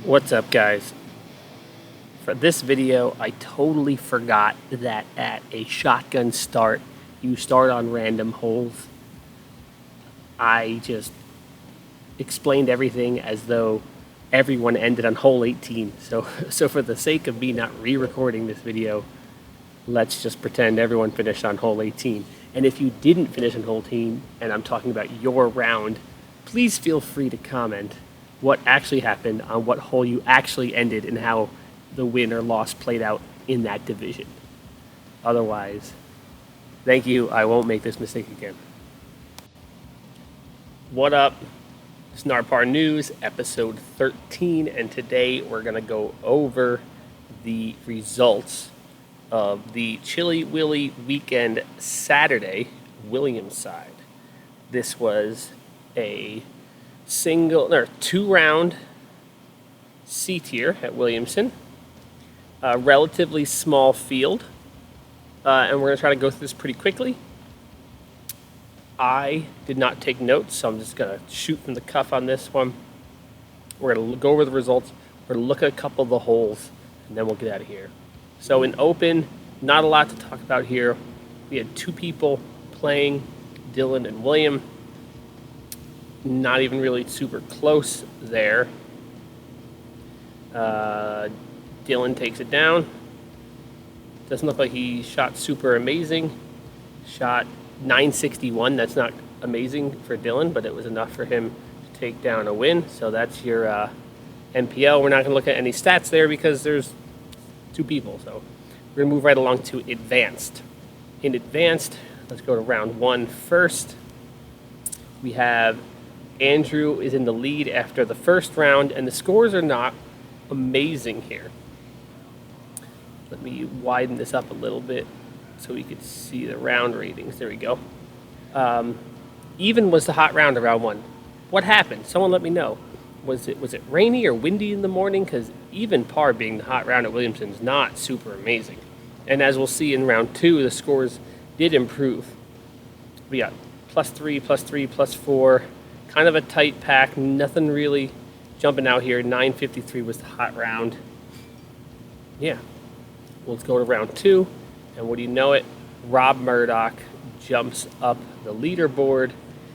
What's up, guys? For this video, I totally forgot that at a shotgun start, you start on random holes. I just explained everything as though everyone ended on hole 18. So for the sake of me not re-recording this video, let's just pretend everyone finished on hole 18. And if you didn't finish on hole 18, and I'm talking about your round, please feel free to comment what actually happened on what hole you actually ended and how the win or loss played out in that division. Otherwise, thank you. I won't make this mistake again. What up? Snarpar News, episode 13, and today we're going to go over the results of the Chilly Willy Weekend Saturday Williams side. This was a two-round C tier at Williamson, a relatively small field, and we're going to try to go through this pretty quickly. I did not take notes, so I'm just going to shoot from the cuff on this one. We're going to go over the results. We're going to look at a couple of the holes, and then we'll get out of here. So in open, not a lot to talk about here. We had two people playing, Dylan and William. Not even really super close there. Dylan takes it down. Doesn't look like he shot super amazing. Shot 961. That's not amazing for Dylan, but it was enough for him to take down a win. So that's your MPL. We're not going to look at any stats there because there's two people. So we're going to move right along to advanced. In advanced, let's go to round one first. We have Andrew is in the lead after the first round, and the scores are not amazing here. Let me widen this up a little bit so we could see the round ratings. There we go. Even was the hot round of round one. What happened? Someone let me know. Was it rainy or windy in the morning? Because even par being the hot round at Williamson is not super amazing. And as we'll see in round two, the scores did improve. We got +3, +3, +4. Kind of a tight pack, nothing really jumping out here. 953 was the hot round. Yeah, let's go to round two, and what do you know it? Rob Murdoch jumps up the leaderboard,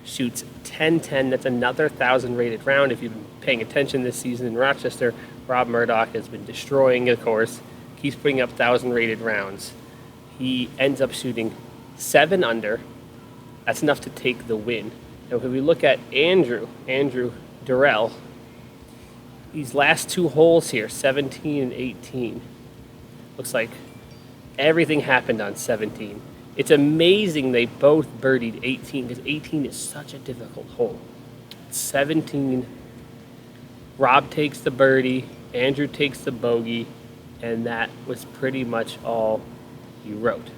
shoots 10-10. That's another 1,000 rated round. If you've been paying attention this season in Rochester, Rob Murdoch has been destroying the course. Keeps putting up 1,000 rated rounds. He ends up shooting 7 under. That's enough to take the win. Now, if we look at Andrew Durrell, these last two holes here, 17 and 18, looks like everything happened on 17. It's amazing they both birdied 18 because 18 is such a difficult hole. 17, Rob takes the birdie, Andrew takes the bogey, and that was pretty much all he wrote.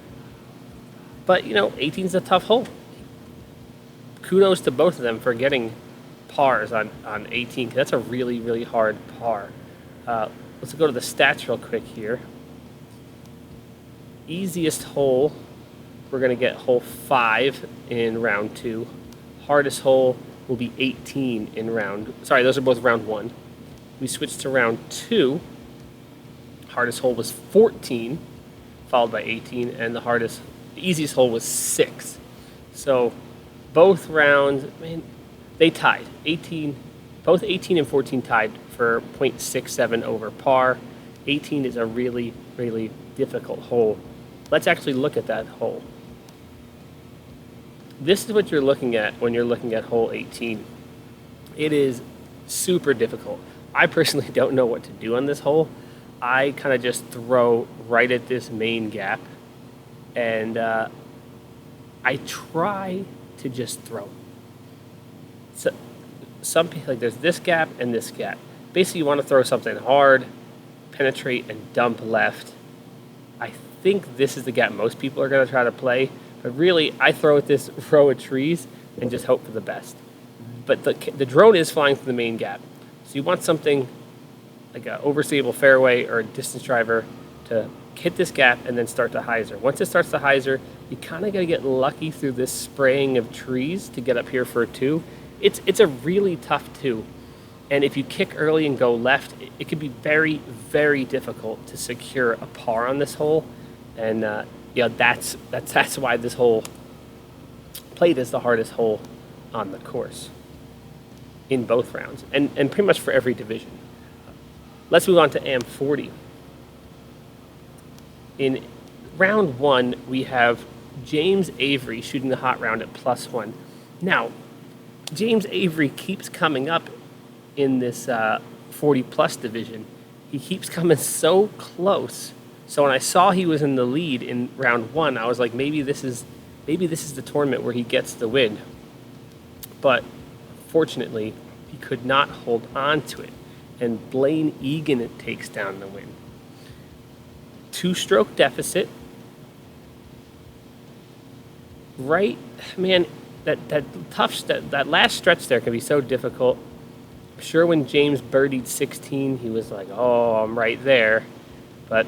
But, 18 is a tough hole. Kudos to both of them for getting pars on 18, because that's a really, really hard par. Let's go to the stats real quick here. Easiest hole, we're going to get hole 5 in round 2. Hardest hole will be 18 in those are both round 1. We switched to round 2. Hardest hole was 14, followed by 18, and the easiest hole was 6. So both rounds, they tied. Both 18 and 14 tied for 0.67 over par. 18 is a really, really difficult hole. Let's actually look at that hole. This is what you're looking at when you're looking at hole 18. It is super difficult. I personally don't know what to do on this hole. I kind of just throw right at this main gap, and I try to just throw. So some people, like, there's this gap and this gap. Basically, you want to throw something hard, penetrate, and dump left. I think this is the gap most people are going to try to play, but really, I throw at this row of trees and just hope for the best. But the drone is flying through the main gap, so you want something like an overstable fairway or a distance driver to hit this gap and then start to hyzer. Once it starts to hyzer, you kind of got to get lucky through this spraying of trees to get up here for a 2. It's a really tough 2. And if you kick early and go left, it can be very, very difficult to secure a par on this hole. And that's why this hole played as the hardest hole on the course in both rounds, and pretty much for every division. Let's move on to AM 40. In round one, we have James Avery shooting the hot round at +1. Now, James Avery keeps coming up in this 40 plus division. He keeps coming so close. So when I saw he was in the lead in round one, I was like, maybe this is the tournament where he gets the win. But fortunately, he could not hold on to it, and Blaine Egan takes down the win. 2-stroke deficit. Right, man. That last stretch there can be so difficult. I'm sure when James birdied 16, he was like, "Oh, I'm right there," but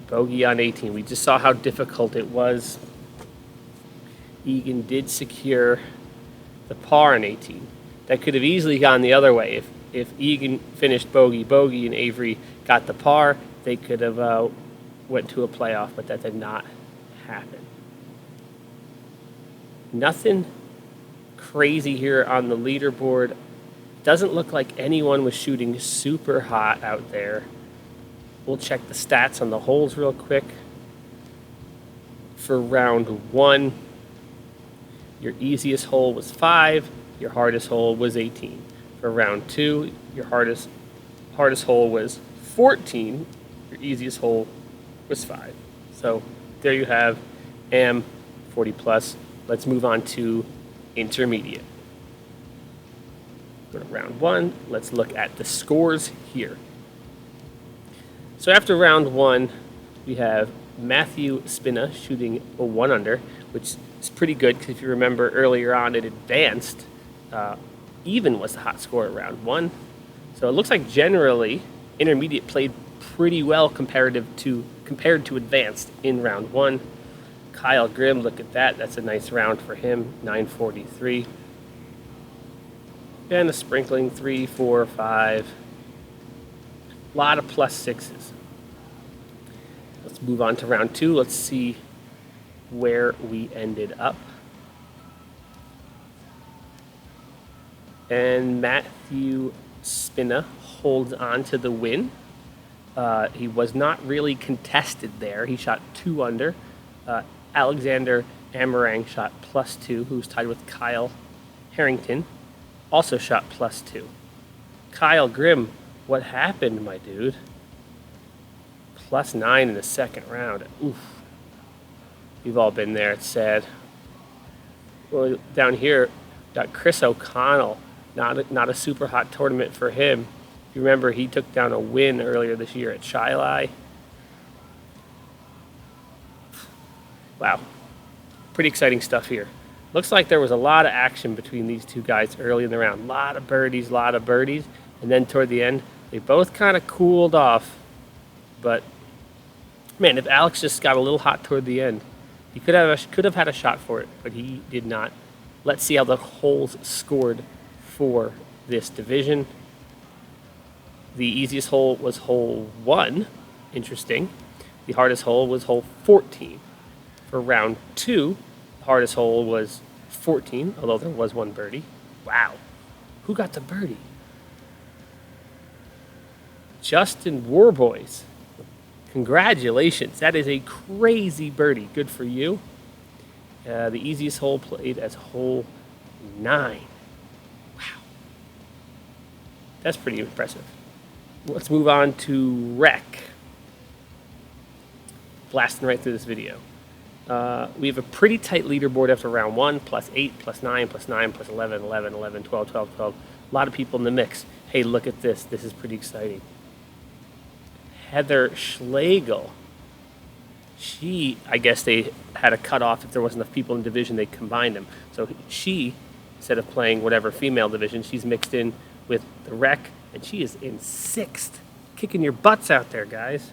bogey on 18. We just saw how difficult it was. Egan did secure the par on 18. That could have easily gone the other way. If Egan finished bogey and Avery got the par, they could have went to a playoff, but that did not happen. Nothing crazy here on the leaderboard. Doesn't look like anyone was shooting super hot out there. We'll check the stats on the holes real quick. For round one, your easiest hole was 5, your hardest hole was 18. For round two, your hardest hole was 14, your easiest hole was 5. So there you have AM 40 plus. Let's move on to intermediate. Go to round one. Let's look at the scores here. So after round one, we have Matthew Spina shooting a 1 under, which is pretty good because if you remember earlier on, it advanced. Even was the hot score at round one. So it looks like generally intermediate played pretty well compared to advanced in round one. Kyle Grimm, look at that. That's a nice round for him, 943. And a sprinkling 3, 4, 5. A lot of +6s. Let's move on to round two. Let's see where we ended up. And Matthew Spina holds on to the win. He was not really contested there. He shot 2 under. Alexander Amarang shot +2, who's tied with Kyle Harrington, also shot +2. Kyle Grimm, what happened, my dude? +9 in the second round. Oof. We've all been there, it's sad. Well, down here, got Chris O'Connell. Not a super hot tournament for him. You remember he took down a win earlier this year at Chilly. Wow, pretty exciting stuff here. Looks like there was a lot of action between these two guys early in the round. A lot of birdies, and then toward the end, they both kind of cooled off. But man, if Alex just got a little hot toward the end, he could have had a shot for it, but he did not. Let's see how the holes scored for this division. The easiest hole was hole 1. Interesting. The hardest hole was hole 14. For round two, the hardest hole was 14, although there was 1 birdie. Wow. Who got the birdie? Justin Warboys. Congratulations. That is a crazy birdie. Good for you. The easiest hole played as hole 9. Wow. That's pretty impressive. Let's move on to rec. Blasting right through this video. We have a pretty tight leaderboard after round 1, +8, +9, +9, +11, 11, 11, 12, 12, 12. A lot of people in the mix. Hey, look at this. This is pretty exciting. Heather Schlegel. I guess they had a cutoff. If there wasn't enough people in the division, they combined them. So she, instead of playing whatever female division, she's mixed in with the rec, and she is in 6th. Kicking your butts out there, guys.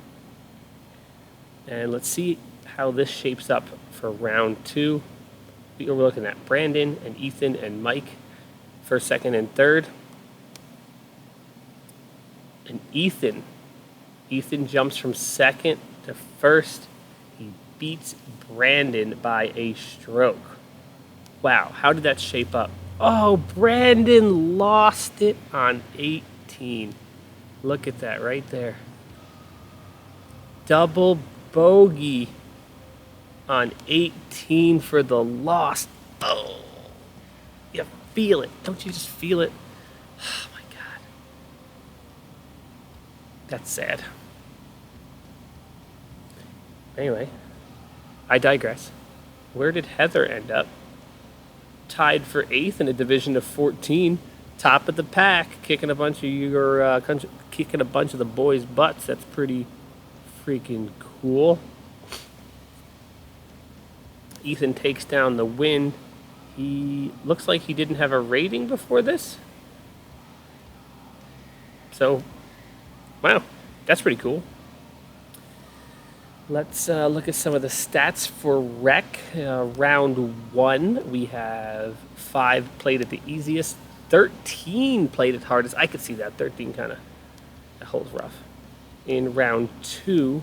And let's see how this shapes up for round 2. We're looking at Brandon and Ethan and Mike, 1st, 2nd, and 3rd. Ethan. Ethan jumps from second to first. He beats Brandon by a stroke. Wow, how did that shape up? Oh, Brandon lost it on 18. Look at that right there. Double bogey on 18 for the loss. Oh, you feel it. Don't you just feel it? Oh, my God. That's sad. Anyway, I digress. Where did Heather end up? Tied for 8th in a division of 14, top of the pack, kicking a bunch of the boys' butts. That's pretty freaking cool. Ethan takes down the win. He looks like he didn't have a rating before this. So, wow, that's pretty cool. Let's look at some of the stats for rec. Round 1, we have 5 played at the easiest, 13 played at hardest. I could see that. 13 kind of, that hole's rough. In round 2,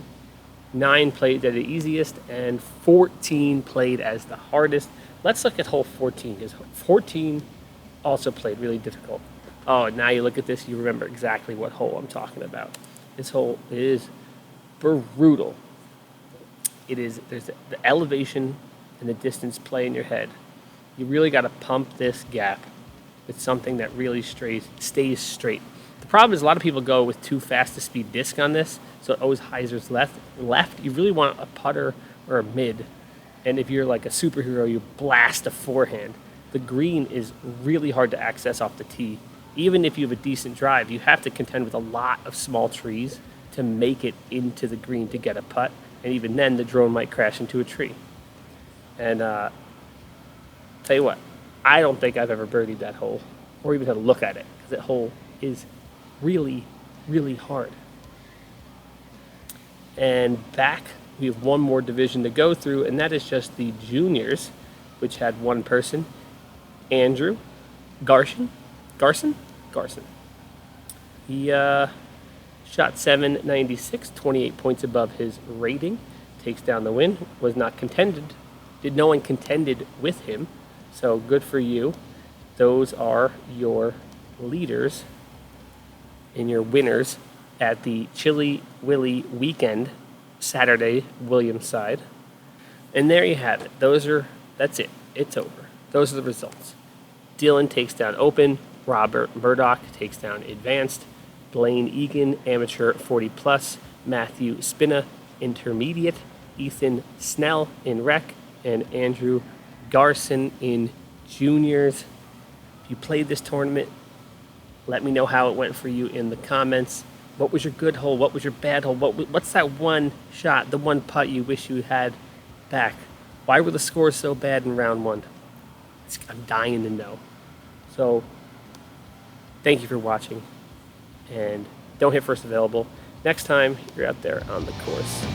9 played at the easiest, and 14 played as the hardest. Let's look at hole 14, because 14 also played really difficult. Oh, now you look at this, you remember exactly what hole I'm talking about. This hole is brutal. There's the elevation and the distance play in your head. You really got to pump this gap with something that really stays straight. The problem is a lot of people go with too fast a speed disc on this, so it always hyzers left. You really want a putter or a mid, and if you're like a superhero, you blast a forehand. The green is really hard to access off the tee. Even if you have a decent drive, you have to contend with a lot of small trees to make it into the green to get a putt. And even then, the drone might crash into a tree. And tell you what, I don't think I've ever birdied that hole or even had a look at it, because that hole is really, really hard. And back, we have one more division to go through, and that is just the juniors, which had one person, Andrew Garson. He shot 796, 28 points above his rating, takes down the win, no one contended with him, so good for you. Those are your leaders and your winners at the Chilly Willy Weekend, Saturday, Williams side. And there you have it. That's it. It's over. Those are the results. Dylan takes down Open, Robert Murdoch takes down Advanced, Blaine Egan, Amateur 40+, Matthew Spina, Intermediate, Ethan Snell in Rec, and Andrew Garson in Juniors. If you played this tournament, let me know how it went for you in the comments. What was your good hole? What was your bad hole? What's that one shot, the one putt you wish you had back? Why were the scores so bad in round 1? I'm dying to know. So, thank you for watching. And don't hit first available. Next time, you're out there on the course.